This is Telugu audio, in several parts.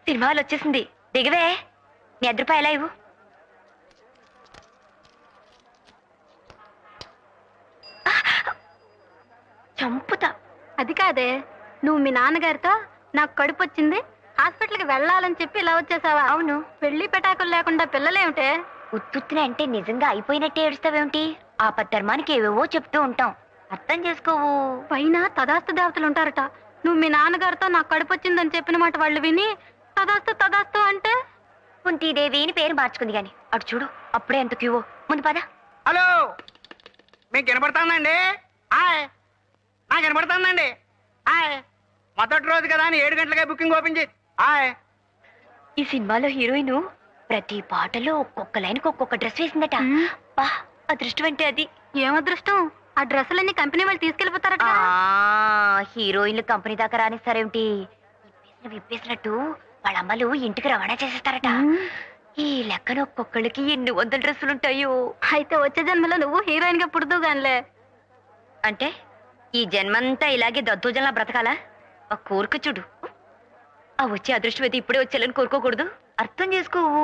సినిమాలు వచ్చేసింది, దిగవే. నీ రూపాయలా ఇవ్వు. చంపుతా. అది కాదే, నువ్వు మీ నాన్నగారితో నాకు కడుపు వచ్చింది, హాస్పిటల్కి వెళ్ళాలని చెప్పి ఇలా వచ్చేసావా? అవును. పెళ్లి పెటాకులు లేకుండా పిల్లలేమిటే? ఉత్తుత్తున అంటే నిజంగా అయిపోయినట్టే ఏడుస్తావేమిటి? ఆపద్ధర్మానికి ఏవేవో చెప్తూ ఉంటాం, అర్థం చేసుకోవు. పైన తదాస్తు దేవతలు ఉంటారట. నువ్వు మీ నాన్నగారితో నాకు కడుపు వచ్చిందని చెప్పిన మాట వాళ్ళు విని తదాస్తు తదాస్తు అంటే కుంతీదేవి అని పేరు మార్చుకుంది గాని అటు చూడు, అప్పుడే ఎంత క్యూవో. ముందు పద. హలో, మీకు వినపడుతుందండి? హాయ్, నాకు వినపడుతుందండి. హాయ్, మొదటి రోజు కదా అని 7 గంటలకే బుకింగ్ ఓపెన్ చేసి. హాయ్, ఈ సినిమాలో హీరోయిన్ ప్రతి పాటలో ఒక్కొక్క లైన్కి ఒక్కొక్క డ్రెస్ వేసిందట. బా, అదృష్టం అంటే అది. ఏం అదృష్టం? ఆ డ్రెస్సులన్నీ కంపెనీ వాళ్ళు తీసుకెళ్లిపోతారట. హీరోయిన్లు కంపెనీ దాకా రానిస్తారేమిటి? విప్పేసినట్టు వాళ్ళ అమ్మలు ఇంటికి రవాణా చేసేస్తారట. ఈ లెక్కన ఒక్కొక్కళ్ళకి ఎన్ని 100 డ్రెస్సులుంటాయో. అయితే వచ్చే జన్మలో నువ్వు హీరోయిన్ గా పుడుతూ గానిలే. అంటే ఈ జన్మంతా ఇలాగే దద్దోజనలా బ్రతకాలా? ఆ కోరిక చూడు. ఆ వచ్చే అదృష్టం అయితే ఇప్పుడే వచ్చేయాలని కోరుకోకూడదు, అర్థం చేసుకోవు.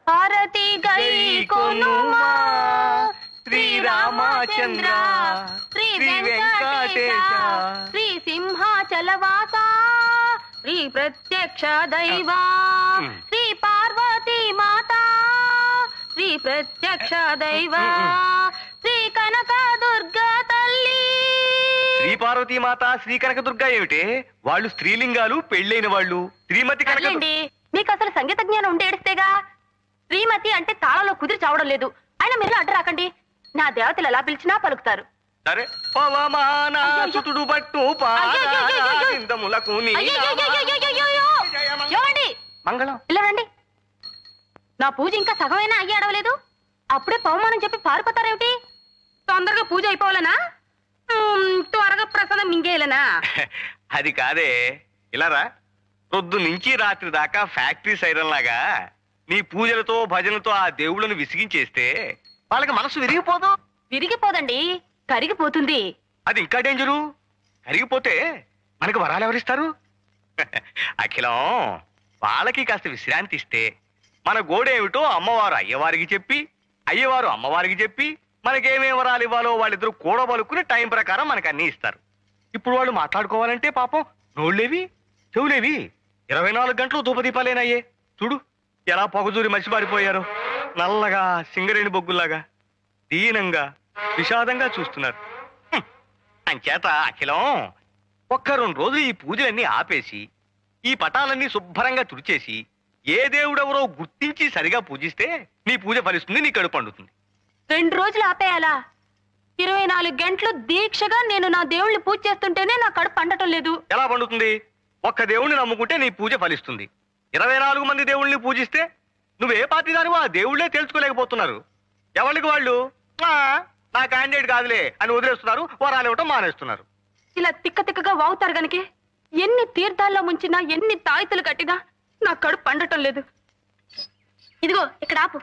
హారతి గై కొనుమా శ్రీరామచంద్ర శ్రీ వెంకటేశ శ్రీ సింహాచలవాస శ్రీ ప్రత్యక్ష దైవా శ్రీ పార్వతీ మాత శ్రీ ప్రత్యక్ష దైవా శ్రీ కనక దుర్గా తల్లి. శ్రీ పార్వతీ మాత, శ్రీ కనకదుర్గ ఏమిటే? వాళ్ళు స్త్రీలింగాలు, పెళ్ళైన వాళ్ళు. శ్రీమతి కనక. మీకు అసలు సంగీత జ్ఞానం ఉంటే ఏడిస్తేగా. శ్రీమతి అంటే తాళంలో కుదిరి చావడం లేదు. అయినా మీరు అడ్డు రాకండి, నా దేవతలు ఎలా పిలిచినా పలుకుతారు. సరే, పవమానాసుతుడు బట్టు పాదములకు మంగళం. ఇలా రండి. నా పూజ ఇంకా సగమైనా అయ్యి అడవలేదు, అప్పుడే పవమానం చెప్పి పారిపోతారేమిటి? తొందరగా పూజ అయిపోవాలనా? త్వరగా ప్రసాదం మింగేయాలనా? అది కాదే, ఇలారా. పొద్దు నుంచి రాత్రి దాకా ఫ్యాక్టరీ సైరన్ లాగా నీ పూజలతో భజనలతో ఆ దేవుళ్ళను విసిగించేస్తే వాళ్ళకి మనసు విరిగిపోదు. విరిగిపోదండి, కరిగిపోతుంది. అది ఇంకా డేంజరు. కరిగిపోతే మనకు వరాలు ఎవరిస్తారు? అఖిలం, వాళ్ళకి కాస్త విశ్రాంతి ఇస్తే మన గోడేమిటో అమ్మవారు అయ్యవారికి చెప్పి, అయ్యవారు అమ్మవారికి చెప్పి మనకేమేం వరాలు ఇవ్వాలో వాళ్ళిద్దరూ కూడబలుకుని టైం ప్రకారం మనకు అన్ని ఇస్తారు. ఇప్పుడు వాళ్ళు మాట్లాడుకోవాలంటే పాపం నోళ్ళేవి చెవులేవి 24 గంటలు ధూపదీపాలేనయ్యే. చూడు ఎలా పొగజూరి మసిబారిపోయారో, నల్లగా సింగరేణి బొగ్గుల్లాగా దీనంగా విషాదంగా చూస్తున్నారు. అంచేత అఖిలం, ఒక్క 2 రోజులు ఈ పూజలన్నీ ఆపేసి ఈ పటాలన్నీ శుభ్రంగా తుడిచేసి ఏ దేవుడెవరో గుర్తించి సరిగా పూజిస్తే నీ పూజ ఫలిస్తుంది, నీ కడుపు పండుతుంది. 2 రోజులు ఆపేయాలా? 24 గంటలు దీక్షగా నేను నా దేవుళ్ళని పూజ చేస్తుంటేనే నా కడుపు పండటం లేదు. ఎలా పండుతుంది? ఒక్క దేవుణ్ణి నమ్ముకుంటే నీ పూజ ఫలిస్తుంది. 24 మంది దేవుళ్ళని పూజిస్తే నువ్వే పార్టీ దానివో ఆ దేవుళ్ళే తెలుసుకోలేకపోతున్నారు. ఎవరికి వాళ్ళు నా క్యాండిడేట్ కాదులే అని వదిలేస్తున్నారు, వరాలు ఇవ్వటం మానేస్తున్నారు. ఇలా తిక్క తిక్కగా వాగుతారు గనక ఎన్ని తీర్థాల్లో ముంచినా, ఎన్ని తాయితులు కట్టినా నా కడుపు పండటం లేదు. ఇదిగో ఇక్కడ ఆపు.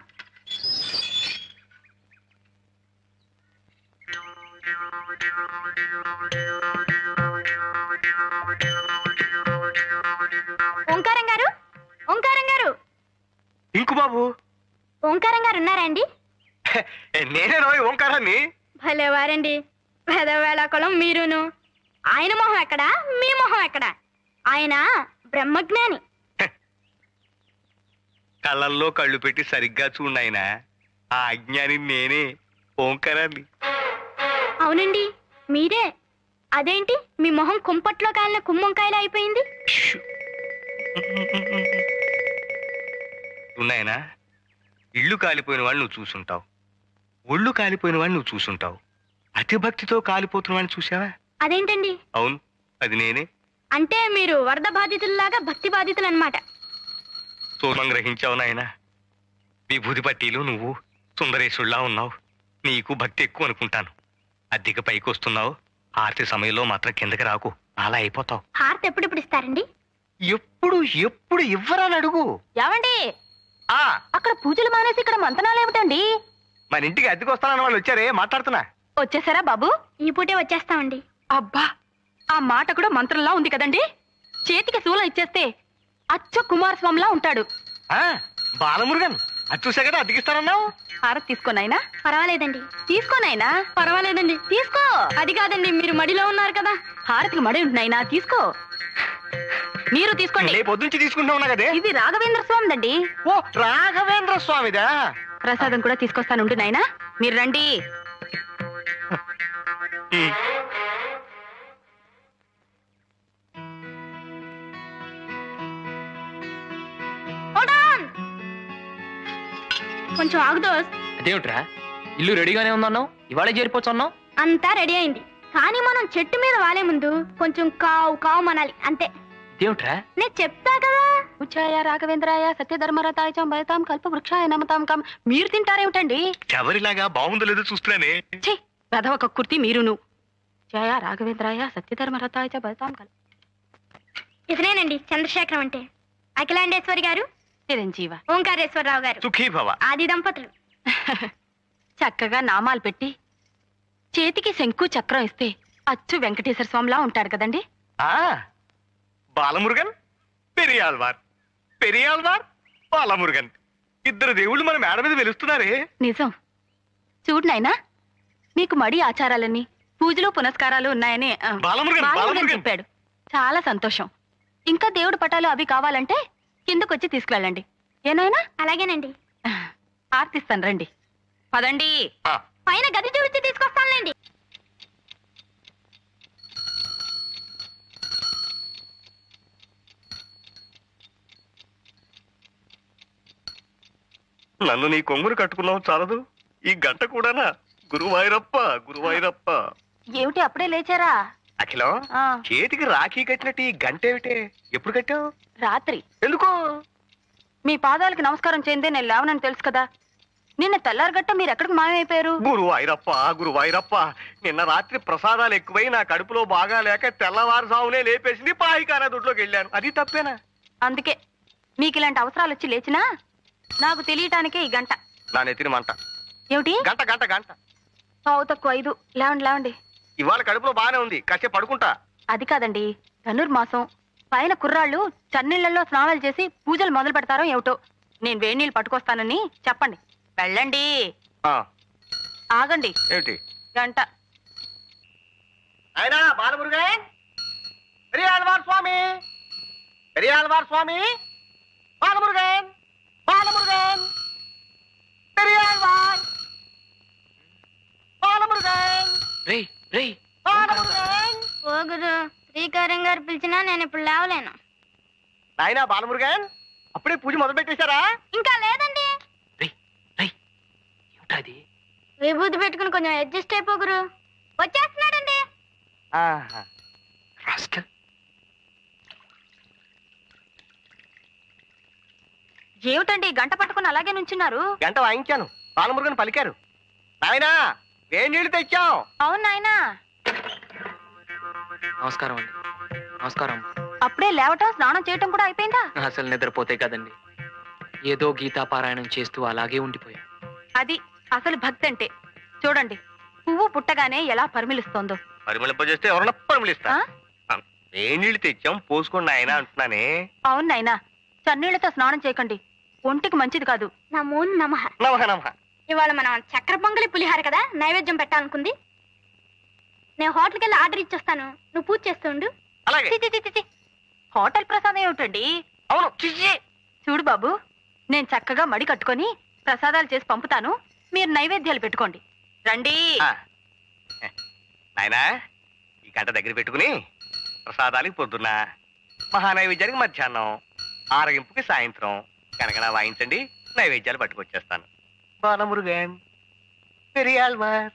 ఓంకారం గారు, ఓంకారం గారు. ఇంకు బాబు, ఓంకారం గారు ఉన్నారా అండి? నేనే రోయ్ ఓంకారాన్ని. భలేవారండి, పెదవేళకులం మీరును. ఆయన మొహం ఎక్కడా, మీ మొహం ఎక్కడా? ఆయన బ్రహ్మజ్ఞాని. కళ్ళల్లో కళ్ళు పెట్టి సరిగ్గా చూడాయన. ఆ అజ్ఞాని నేనే, ఓంకారాన్ని. అవునండి, మీరే. అదేంటి మీ మొహం కుంపట్లో కాలిన కుమ్మంకాయలా అయిపోయింది? ఉన్నాయనా, ఇళ్ళు కాలిపోయిన వాళ్ళు నువ్వు చూసుంటావు, ఒళ్ళు కాలిపోయిన వాళ్ళు నువ్వు చూసుంటావు, అతి భక్తితో కాలిపోతున్న వాడిని చూసావా? అదేంటండి? అవును, అది నేనే. అంటే మీరు వరద బాధితుల్లాగా భక్తి బాధితులు అన్నమాట. సోమం గ్రహించావు నాయనా. విభూతి పట్టీలు నువ్వు సుందరేశుల్లా ఉన్నావు. నీకు భక్తి ఎక్కువ అనుకుంటాను. అద్దెకి పైకి వస్తున్నావు, ఆర్తి సమయంలో మాత్రం కిందకి రాకు, అలా అయిపోతావు. హారతి ఎప్పుడెప్పుడు ఇస్తారండి? ఎప్పుడు ఎప్పుడు ఇవ్వరని అడుగు. ఏమండి, ఆ అక్కడ పూజలు మానేసి ఇక్కడ మంతనాలు ఏమిటండి? మన ఇంటికి అద్దెకి వస్తానన్న వాళ్ళు వచ్చారే, మాట్లాడుతున్నా. వచ్చేసారా బాబు? ఈ పూటే వచ్చేస్తామండి. అబ్బా, ఆ మాట కూడా మంత్రంలా ఉంది కదండి. చేతికి శూలం ఇచ్చేస్తే అచ్చ కుమారస్వామిలా ఉంటాడు. ఆ, బాలమురుగన్ అది చూసా కదా అద్దెకిస్తానన్నావు. హారతి తీసుకోనైనా. పర్వాలేదండి. తీసుకోనైనా. పర్వాలేదండి. తీసుకో. అది కాదండి, మీరు మడిలో ఉన్నారు కదా. హారతికి మడి ఉంటున్నాయినా, తీసుకో. మీరు తీసుకోండి. రేపు పొద్దుంచి తీసుకుంటా కదే. ఇది రాఘవేంద్ర స్వామిదండి. ఓ రాఘవేంద్ర స్వామిదా. ప్రసాదం కూడా తీసుకొస్తానుండు నాయనా, మీరు రండి. కొంచెం ఆగు దోస్త్. అదేమిట్రా ఇల్లు రెడీగానే ఉందన్నావు, ఇవాళే చేరిపోతున్నావు. అంతా రెడీ అయింది, కానీ మనం చెట్టు మీద వాలే ముందు కొంచెం కావు కావు మనాలి అంతే. ఇదేమిట్రా నేను చెప్తా కదా. ఉచ్చాయ రాఘవేంద్రాయ సత్యధర్మరతాయ చ భయతాం కల్ప వృక్షాయ నమతాం కం. మీరు తింటారేమిటండి? ఎవరిలాగా బాగుందో లేదో చూస్తున్నానే. ఛీ, రథవ కక్కుర్తి మీరును. జయ రాఘవేంద్రాయ సత్యధర్మరతాయ చ భయతాం కల్ప. ఇతనేనండి చంద్రశేఖరం అంటే. అఖిలాండేశ్వరి గారు, చిరంజీవ. ఓంకారేశ్వరరావు గారు, సుఖీ భవ. ఆది దంపతులు. చక్కగా నామాలు పెట్టి చేతికి శంకు చక్రం ఇస్తే అచ్చు వెంకటేశ్వర స్వామిలా ఉంటాడు కదండి. ఆ బాలమురుగన్ పెరియాల్వార్, పెరియాల్వార్ బాలమురుగన్, ఇద్దరు దేవుళ్ళు మన మేడ మీద వెలుస్తున్నారే. నిజం. చూడు నాయనా, నీకు మడి ఆచారాలన్నీ పూజలు పునస్కారాలు ఉన్నాయని బాలమురుగన్, బాలమురుగన్ బాలమురుగన్. చెప్పాడు. చాలా సంతోషం. ఇంకా దేవుడు పటాలు అవి కావాలంటే కిందకొచ్చి తీసుకువెళ్ళండి. ఏనాయనా? అలాగేనండి. ఆర్తిస్తాను, రండి. పదండి. ఆ, పైన గది చూపించి తీసుకొస్తానులేండి. నన్ను నీ కొంగురు కట్టుకున్నావు చాలదు, ఈ గంట కూడానా? గురువాయిరప్ప, గురువాయిరప్ప. ఏమిటి అప్పుడే లేచారా? అఖిలం, ఆ, చేతికి రాఖీ కట్టినట్టు ఈ గంట ఏమిటే? ఎప్పుడు కట్టావు? రాత్రి. ఎందుకు? మీ పాదాలకు నమస్కారం చేయందే నేను లేవనని తెలుసు కదా. నిన్న తెల్లారగట్ట మీరు ఎక్కడికి మాయమైపోయారు? గురువాయిరప్ప, గురువాయిరప్ప, నిన్న రాత్రి ప్రసాదాలు ఎక్కువై నా కడుపులో బాగా లేక తెల్లవారుజామునే లేపేసింది, పాయికానా దొడ్లోకి వెళ్ళాను. అది తప్పేనా? అందుకే మీకు ఇలాంటి అవసరాలు వచ్చి లేచినా నాకు తెలియటానికే ఈ గంట. నా నెత్తిన మంట. ఏమిటి? గంట గంట గంట. పావు తక్కువ 5. లేవండి లేవండి. ఇవాళ కడుపులో బానే ఉంది, కాసేపు పడుకుంటా. అది కాదండి, ధనుర్మాసం పైన కుర్రాళ్ళు చన్నీళ్లలో స్నానాలు చేసి పూజలు మొదలు పెడతారో ఏమిటో. నేను వేడి నీళ్ళు పట్టుకొస్తానని చెప్పండి. వెళ్ళండి. ఆ, ఆగండి. ఏమిటి? గంట. అయినా బాలమురుగన్, పెరియాళ్వార్ స్వామి, పెరియాళ్వార్ స్వామి, బాలమురుగన్, బాలమురుగన్, పెరియాళ్వార్, బాలమురుగన్, రేయ్ రేయ్ బాలమురుగన్. ఓ గురు, శ్రీకారం గారు పిలిచినా నేను ఇప్పుడు లేవలేను. నాయనా బాలమురుగన్, అప్పుడే పూజ మొదలు పెట్టేశారా? ఇంకా లేదండి. రేయ్ రేయ్ ఏమిటా అది? విభూతి పెట్టుకుని కొంచెం అడ్జస్ట్ అయిపో గురు. వచ్చేస్తున్నాడండి. ఆహా. రాస్కల్. ఏమిటండి గంట పట్టుకుని అలాగే నుంచున్నారు? గంట వాయించాను, బాలమురుగన్ పలికారు. నాయనా వేడి నీళ్లు తెచ్చాం. అవును నాయనా. నమస్కారం అండి. నమస్కారం. అప్పుడే లేవటం స్నానం చేయటం కూడా అయిపోయిందా? అసలు నిద్రపోతే కదండి, ఏదో గీతా పారాయణం చేస్తూ అలాగే ఉండిపోయా. అది అసలు భక్తి అంటే. చూడండి, పువ్వు పుట్టగానే ఎలా పరిమిలిస్తోందో. పరిమళింపజేస్తే ఎవరన్నా పరిమళిస్తా. ఆ? వేడి నీళ్ళు తెచ్చాం, పోసుకోండి ఆయన అంటున్నానే. అవును నాయనా, చన్నీళ్లతో స్నానం చేయకండి, ఒంటికి మంచిది కాదు. నమో నమః. నమః నమః. ఇవాళ మనం చక్కెర పొంగలి పులిహార కదా నైవేద్యం పెట్టాలనుకుంది. నేను హోటల్కి వెళ్ళి ఆర్డర్ ఇచ్చేస్తాను, నువ్వు పూజ చేస్తుండు. అలాగే. చి, చి, చి, చి, చి. హోటల్ ప్రసాదం ఏమిటండి? అవును. చిచ్చి. చూడు బాబు, నేను చక్కగా మడి కట్టుకొని ప్రసాదాలు చేసి పంపుతాను, మీరు నైవేద్యాలు పెట్టుకోండి. రండి. ఆ. నాయనా, ఈ గంట దగ్గర పెట్టుకుని ప్రసాదాలకి పొద్దున్న, మహానైవేద్యానికి మధ్యాహ్నం, ఆరగింపుకి సాయంత్రం కనకన వాయించండి, నైవేద్యాలు పట్టుకొచ్చేస్తాను. బాలమురుగన్, పెరియాళ్వార్.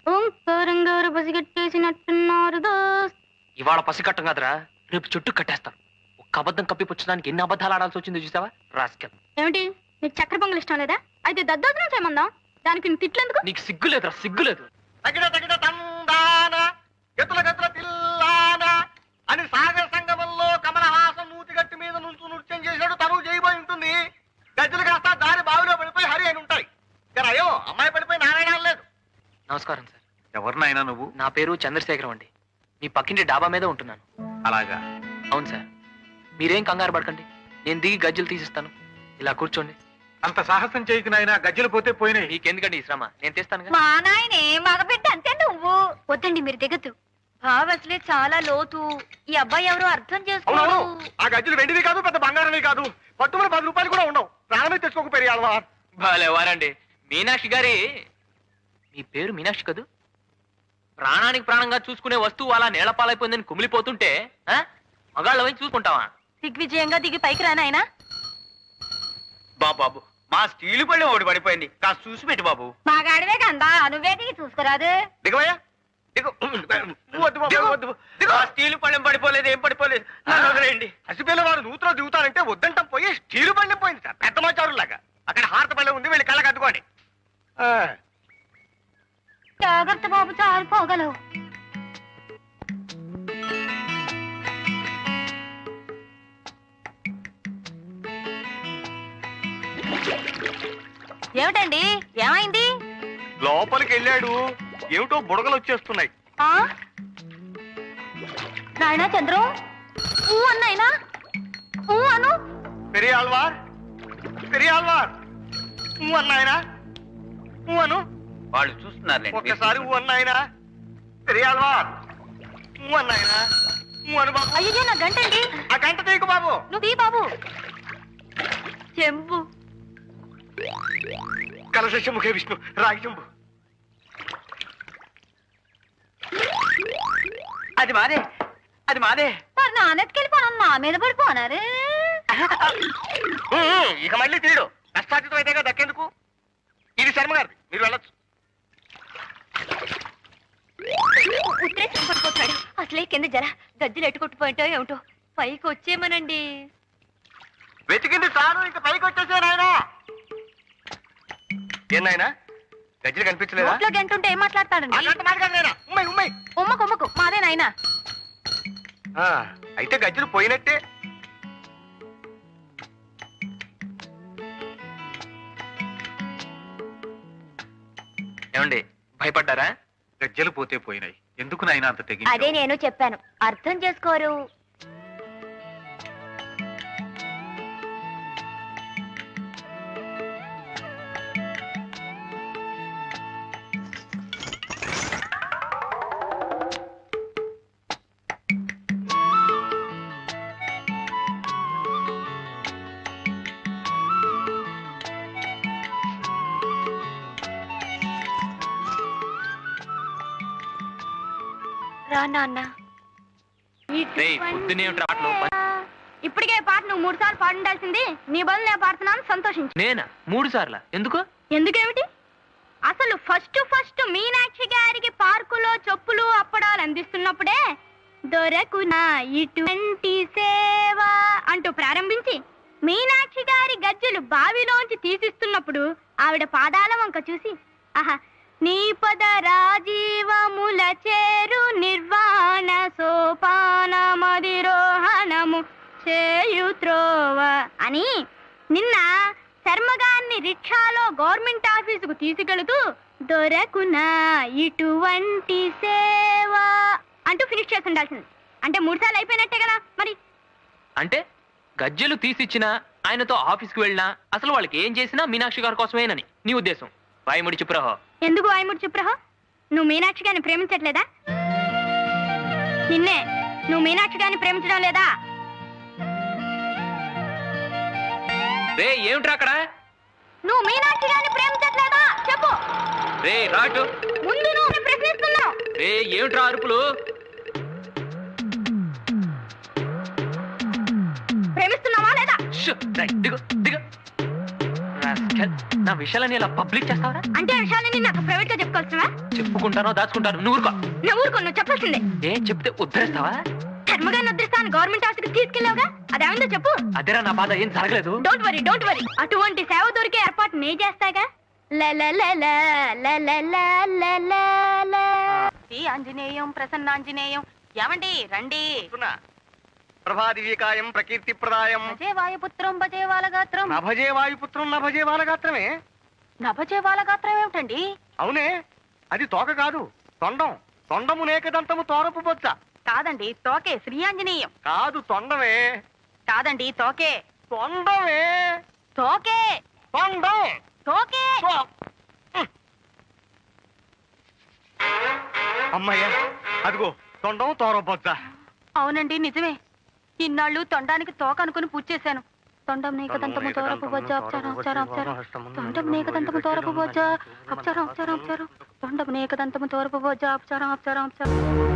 ఓంకారం గారు పసిగట్టేసినట్టున్నారు దోస్త్. ఇవాళ పసికట్టం కాదురా, రేపు చుట్టూ కట్టేస్తాను. ఒక్క అబద్ధం కప్పిపుచ్చడానికి ఎన్ని అబద్ధాలు ఆడాల్సి వచ్చిందో చూసావా? రాస్కల్. ఏమిటి, నీకు చక్కెర పొంగల్ ఇష్టం లేదా? అయితే దద్దోజనం చేయమందాం, దానికి నువ్వు తిట్లేందుకు? నీకు సిగ్గులేదురా, సిగ్గులేదు. తగిన తగిన తందాన ఎత్తుల గతుల తిల్లాన అని సాగర సంగమంలో కమలహాసం నూతిగట్టు మీద నుంచి నృత్యం చేశాడు. తను చేయబోయి ఉంటుంది. గజ్జలు కాస్త దారి బావిలో పడిపోయి హరి అని ఉంటాయి. అయ్యో, అమ్మాయి పడిపోయి నారాయణ లేదు. నమస్కారం సార్. ఎవరినైనా నువ్వు? నా పేరు చంద్రశేఖరం అండి. మీ పక్కింటి డాబా మీద ఉంటున్నాను. అలాగా. అవును సార్. మీరేం కంగారు పడకండి, నేను దిగి గజ్జలు తీసిస్తాను. ఇలా కూర్చోండి. అంత సాహసం చేయకు నాయనా, గజ్జలు పోతే పోయినాయి. మీకెందుకండి ఈ శ్రమ, నేను తెస్తాను. మా నాయనే మగబిడ్డ అంతే నువ్వు. వద్దండి మీరు దిగద్దు. బావ అసలే చాలా లోతు. ఈ అబ్బాయి ఎవరో అర్థం చేసుకోరు. అవునవును, ఆ గజ్జలు వెండివి కాదు, పెద్ద బంగారమే కాదు. పట్టుమని 10 రూపాయలు కూడా ఉండవు. ప్రాణమే తెచ్చుకోక పెరియాలవా. భలేవారండి. మీనాక్షి గారి, మీ పేరు మీనాక్షి కదూ? ప్రాణానికి ప్రాణంగా చూసుకునే వస్తువు అలా నేలపాలైపోయిందని కుమిలిపోతుంటే మగాళ్ళ వైపు చూసుకుంటావా? దిగ్విజయంగా దిగి పైకి రానాయనా. బాబు మా స్టీలు పళ్ళెం ఒకటి పడిపోయింది, కాస్త చూసి పెట్టి బాబు. మా గాడివే కందా నువ్వే దిగి చూసుకురాదు. దిగవయ్యా, దిగు. వద్దు బాబు, వద్దు. ఆ స్టీలు పళ్ళెం పడిపోలేదు, ఏం పడిపోలేదు. వదిలేయండి. హసిపిల్ల వారు నూతులో దిగుతారంటే వద్దంటాం పోయి స్టీలు బండి పోయింది సార్, పెద్ద మాచారులాగా. అక్కడ హారత పళ్ళెం ఉంది, వెళ్ళి కళ్ళకి అద్దుకోండి. జాగ్రత్త బాబు, జారిపోగలవు. ఏమిటండి, ఏమైంది? లోపలికి వెళ్ళాడు, ఏమిటో బుడగలు వచ్చేస్తున్నాయి. ఆ నాయనా చంద్రం, ఊ అన్నాయనా, ఊ అను. పెరియాల్వార్, పెరియాల్వార్, నువ్వు అన్నాయనా, నువ్వు అను. వాళ్ళు చూస్తున్నారు. ఒక్కసారి నువ్వు అన్నాయనా. పెరియాల్వార్, నువ్వు అన్నాయనా, నువ్వు అను బాబు. అయ్యో నా గంటండి. ఆ గంట తీయకు బాబు. నువ్వు తీ బాబు. చెంబు. కలశముఖే విష్ణు, రాగి చెంబు. అది మాదే, అది మాదే. మరి నాన్నెత్తుకెళ్ళిపోను, నా మీద పడిపోనారు. ఇక మళ్ళీ తీయడు. కష్టార్జితం అయితేగా దక్కేందుకు. ఇది శర్మ గారిది, మీరు వెళ్ళొచ్చు. ఉత్తరేసి పడిపోతాడు. అసలే కింద జర గజ్జలు ఎట్టుకొట్టుపోయింటో ఏమిటో. పైకి వచ్చేమనండి. వెతికింది చాలు, ఇక పైకి వచ్చేసే నాయనా. ఏం నాయనా, గజ్జలు కనిపించలేదా? నోట్లో గంటుంటే ఏం ఆ మాట్లాడతాడండి? గంట మాట్లాడు నాయనా. ఉమ్మై ఉమ్మై. ఉమ్మకు మాదే నాయనా. అయితే గజ్జలు పోయినట్టే. ఏమండి, భయపడ్డారా? గజ్జలు పోతే పోయినాయి, ఎందుకు నాయనా అంత తెగి? అదే నేను చెప్పాను, అర్థం చేసుకోరు. రా నాన్న. రేయ్, పొద్దునే ఏమిట్రా పాటలు? ఇప్పటికే పాట నువ్వు 3 సార్లు పాడుండాల్సింది. నీ బదులు నేను పాడుతున్నాను, సంతోషించు. నేనా 3 సార్లా? ఎందుకు? ఎందుకేమిటి? అసలు ఫస్ట్ మీనాక్షి గారికి పార్కులో చెప్పులు అప్పడాలు అందిస్తున్నప్పుడే దొరకునా ఇటువంటి సేవ అంటూ ప్రారంభించి మీనాక్షి గారి గజ్జలు బావిలోంచి తీసిస్తున్నప్పుడు ఆవిడ పాదాల వంక చూసి, ఆహా, నీ పద రాజీవముల చేరు నిర్వాణ సోపానమధిరోహణము చేయుత్రోవ అని నిన్న శర్మగారిని రిక్షాలో గవర్నమెంట్ ఆఫీసుకు తీసుకెళుతూ దొరకునా ఇటువంటి సేవ అంటూ ఫినిష్ చేసి ఉండాల్సింది. అంటే 3 సార్లు అయిపోయినట్టే కదా మరి. అంటే గజ్జలు తీసిచ్చినా, ఆయనతో ఆఫీస్కి వెళ్ళినా అసలు వాళ్ళకి ఏం చేసినా మీనాక్షి గారి కోసమేనని నీ ఉద్దేశం. వాయుముడి చెప్పురహో. ఎందుకు వాయుముడి చెప్పురహో? నువ్వు మీనాక్షి గారిని ప్రేమించట్లేదా? నిన్నే, నువ్వు మీనాక్షి గారిని ప్రేమించడం లేదా? రే, ఏమిట్రా అక్కడ? నువ్వు మీనాక్షి గారిని ప్రేమించట్లేదా చెప్పు. రే రాటు. ముందు నువ్వు ప్రశ్నిస్తున్నావు. రే, ఏమిట్రా అరుపులు? ప్రేమిస్తున్నావా లేదా? దిగు దిగు. రాస్కెల్, నా విషయాలని ఇలా పబ్లిక్ చేస్తావరా? అంటే విషయాలని నాకు ప్రైవేట్ గా చెప్పుకోవాల్సినవా? చెప్పుకుంటానో దాచుకుంటాను, నువ్వు ఊరుకో. నువ్వు ఊరుకో, నువ్వు చెప్పాల్సిందే. ఏం చెప్తే ఉద్ధరిస్తావా? ధర్మగారిని ఉద్ధరిస్తాను గవర్నమెంట్ ఆఫీస్కి తీసుకెళ్ళావుగా, అదేమైందో చెప్పు. అదేరా నా బాధ, ఏం జరగలేదు. Don't worry. అటువంటి సేవ దొరికే ఏర్పాటు నే చేస్తాగా. ఆంజనేయం ప్రసన్నాంజనేయం. ఏమండి రండి. ప్రభాదివికాయం ప్రకీర్తి ప్రదాయం. భజే వాయుపుత్రం భజే వాలగాత్రం. నభజే వాయుపుత్రం నభజే బాలగాత్రమే. నభజే వాలగాత్రం ఏమిటండి? అవునే, అది తోక కాదు, తొండం. తొండము నేకదంతము తోరపు బొచ్చ. కాదండి తోకే శ్రీయాంజనేయం. కాదు తొండమే. కాదండి తోకే. తొండమే. తోకే. తొండం. తోకే. అమ్మయ్య, అదిగో తొండం తోరబొద్ద. అవునండి నిజమే. ఇన్నాళ్ళు తొండానికి తోక అనుకుని పూజ చేశాను. తొండం నీకదంతము తోరపు బొజ్జ అప్చారం అప్చారం అప్చారం. తొండం నీకదంతము తోరపు బొజ్జ అప్చారం అప్చారం అప్చారం. తొండం నీకదంతము తోరపు బొజ్జ అప్చారం అప్చారం అప్చారం.